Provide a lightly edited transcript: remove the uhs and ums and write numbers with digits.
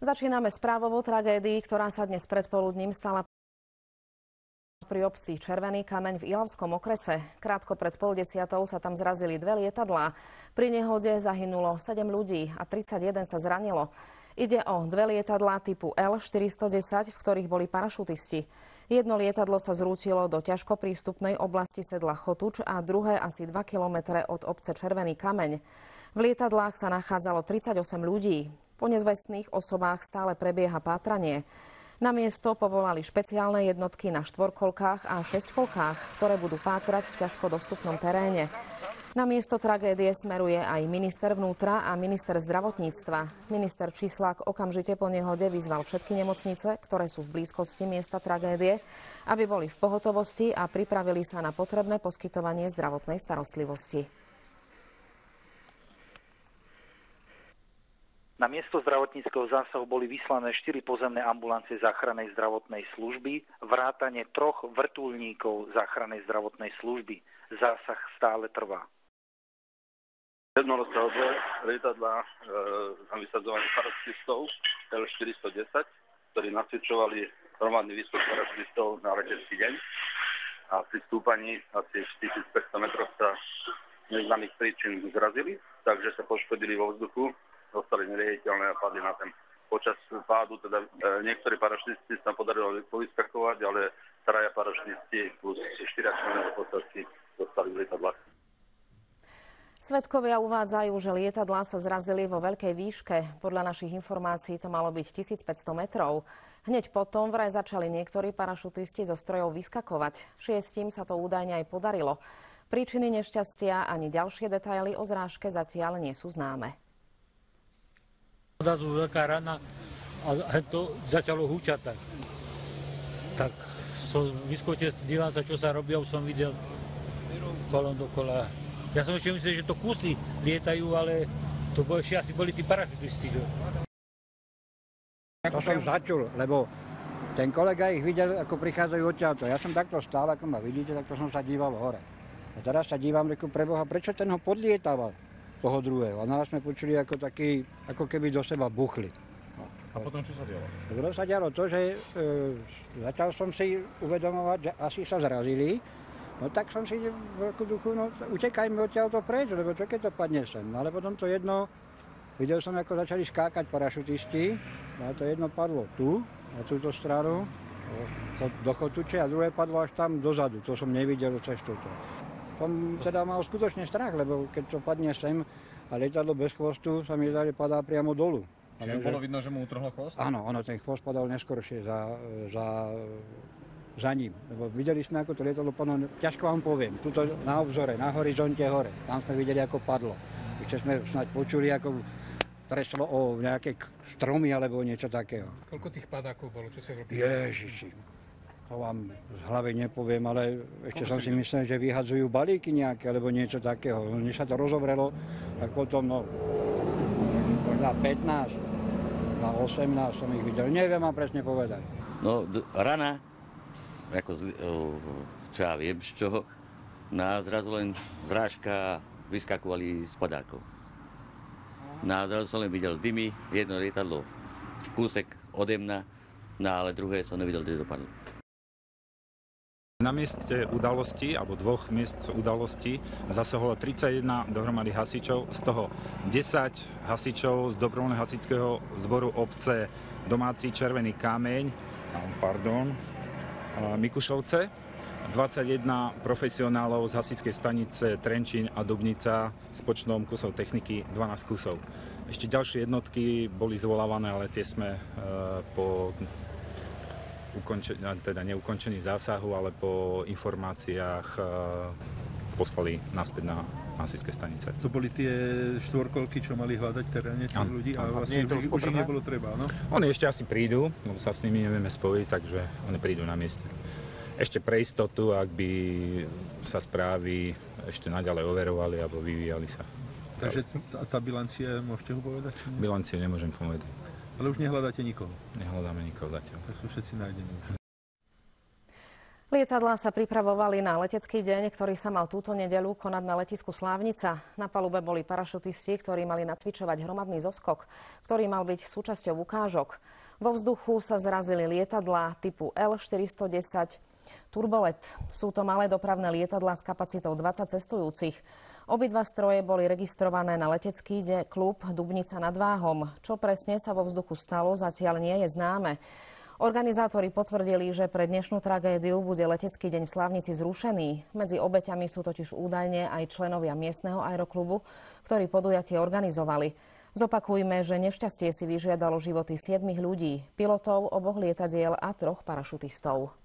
Začíname správou o tragédii, ktorá sa dnes predpoludním stala pri obci Červený Kameň v Ilavskom okrese. Krátko pred 9:30 sa tam zrazili dve lietadlá. Pri nehode zahynulo 7 ľudí a 31 sa zranilo. Ide o dve lietadlá typu L-410, v ktorých boli parašutisti. Jedno lietadlo sa zrútilo do ťažko prístupnej oblasti sedla Chotuč a druhé asi 2 kilometre od obce Červený Kameň. V lietadlách sa nachádzalo 38 ľudí. Po nezvestných osobách stále prebieha pátranie. Na miesto povolali špeciálne jednotky na štvorkolkách a šesťkolkách, ktoré budú pátrať v ťažko dostupnom teréne. Na miesto tragédie smeruje aj minister vnútra a minister zdravotníctva. Minister Čislák okamžite po nehode vyzval všetky nemocnice, ktoré sú v blízkosti miesta tragédie, aby boli v pohotovosti a pripravili sa na potrebné poskytovanie zdravotnej starostlivosti. Na miesto zdravotníckeho zásahu boli vyslané 4 pozemné ambulancie záchrannej zdravotnej služby, vrátane 3 vrtuľníkov záchrannej zdravotnej služby. Zásah stále trvá. Jednorozsahové lietadlá na vysadzovanie parašutistov L-410, ktorí nacvičovali hromadný výstup parašutistov na letecký deň. A pri stúpaní asi 4500 metrov sa neznámych príčin zrazili, takže sa poškodili vo vzduchu, zostali neriaditeľné a padli na zem. Počas pádu teda niektorí parašutisti sa podarilo povyskakovať, ale 3 parašutisti plus 4 členov posádky zostali v lietadlách. Svedkovia uvádzajú, že lietadlá sa zrazili vo veľkej výške. Podľa našich informácií to malo byť 1500 metrov. Hneď potom vraj začali niektorí parašutisti zo strojov vyskakovať. 6 sa to údajne aj podarilo. Príčiny nešťastia ani ďalšie detaily o zrážke zatiaľ nie sú známe. Zrazu veľká rana a to začalo húčať tak. Tak som vyskočil z diváca, čo sa robí, a som videl kolom dokola. Ja som ešte myslel, že to kusy lietajú, ale to asi boli tí parašutisti. To som začul, lebo ten kolega ich videl, ako prichádzajú odtiaľto. Ja som takto stál, ako ma vidíte, takto som sa díval hore. A teraz sa dívam, reku, preboha, prečo ten ho podlietával toho druhého? A nás sme počuli ako taký, ako keby do seba buchli. A potom čo sa dialo? Potom sa dialo to, že začal som si uvedomovať, že asi sa zrazili. No tak som si v duchu, no utekajme odtiaľto preč, lebo čo keď to padne sem. Ale potom to jedno, videl som, ako začali skákať parašutisti, a to jedno padlo tu, na túto stranu, do Chotuče, a druhé padlo až tam dozadu, to som nevidel cez toto. Som teda mal skutočne strach, lebo keď to padne sem a lietadlo bez chvostu, sa mi zdá, že padá priamo dolu. Čiže bolo vidno, že mu utrhlo chvost? Áno, ten chvost padal neskoršie za ním. Lebo videli sme, ako to lietadlo padlo, ťažko vám poviem, tuto na obzore, na horizonte hore, tam sme videli, ako padlo. Ešte sme snáď počuli, ako treslo o nejaké stromy alebo niečo takého. Koľko tých padákov bolo? Čo sa robilo? Ježiši, to vám z hlavy nepoviem, ale ešte som si myslel, že vyhadzujú balíky nejaké alebo niečo takého. Než sa to rozobrelo, tak potom, možno 15, na 18 som ich videl. Neviem vám presne povedať. No, rana, ako čo ja viem z čoho, zrazu len zrážka vyskakovali z padákov. Zrazu som len videl dymy, jedno lietadlo kúsek ode mňa, ale druhé som nevidel, kde dopadlo. Na mieste udalosti, alebo 2 miest udalosti, zasaholo 31 dohromady hasičov, z toho 10 hasičov z dobrovoľného hasičského zboru obce Domáci Červený Kameň, Mikušovce, 21 profesionálov z hasičskej stanice Trenčín a Dubnica s počtom kusov techniky 12 kusov. Ešte ďalšie jednotky boli zvolávané, ale tie sme po neukončení zásahu, ale po informáciách poslali naspäť na hasičské stanice. To boli tie štvorkolky, čo mali hľadať teréne tých ľudí, ale vlastne už ich nebolo treba, no? Oni ešte asi prídu, lebo sa s nimi nevieme spojiť, takže oni prídu na mieste. Ešte pre istotu, ak by sa správy ešte naďalej overovali alebo vyvíjali sa. Takže tá bilancia, môžete ho povedať? Bilanciu nemôžem povedať. Ale už nehľadáte nikoho? Nehľadáme nikoho zatiaľ. Tak sú všetci nájdení. Lietadlá sa pripravovali na letecký deň, ktorý sa mal túto nedeľu konať na letisku Slávnica. Na palube boli parašutisti, ktorí mali nacvičovať hromadný zoskok, ktorý mal byť súčasťou ukážok. Vo vzduchu sa zrazili lietadlá typu L-410 Turbolet. Sú to malé dopravné lietadlá s kapacitou 20 cestujúcich. Obidva stroje boli registrované na letecký klub Dubnica nad Váhom. Čo presne sa vo vzduchu stalo, zatiaľ nie je známe. Organizátori potvrdili, že pre dnešnú tragédiu bude letecký deň v Slávnici zrušený. Medzi obeťami sú totiž údajne aj členovia miestneho aeroklubu, ktorí podujatie organizovali. Zopakujme, že nešťastie si vyžiadalo životy 7 ľudí, pilotov oboch lietadiel a 3 parašutistov.